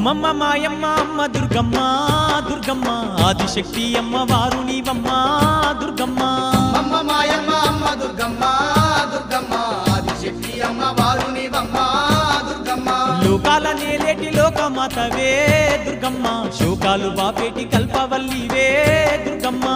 అమ్మమ్మ మాయమ్మ అమ్మ దుర్గమ్మ దుర్గమ్మ ఆదిశక్తి అమ్మ వారు నీవమ్మ దుర్గమ్మ అమ్మ మాయమ్మ అమ్మ దుర్గమ్మ దుర్గమ్మ ఆదిశక్తి అమ్మ వారు నీవమ్మ దుర్గమ్మ లోకాల నేలేటి లోకమాతవే దుర్గమ్మ శోకాలు బాపేటి కల్పవల్లివే దుర్గమ్మ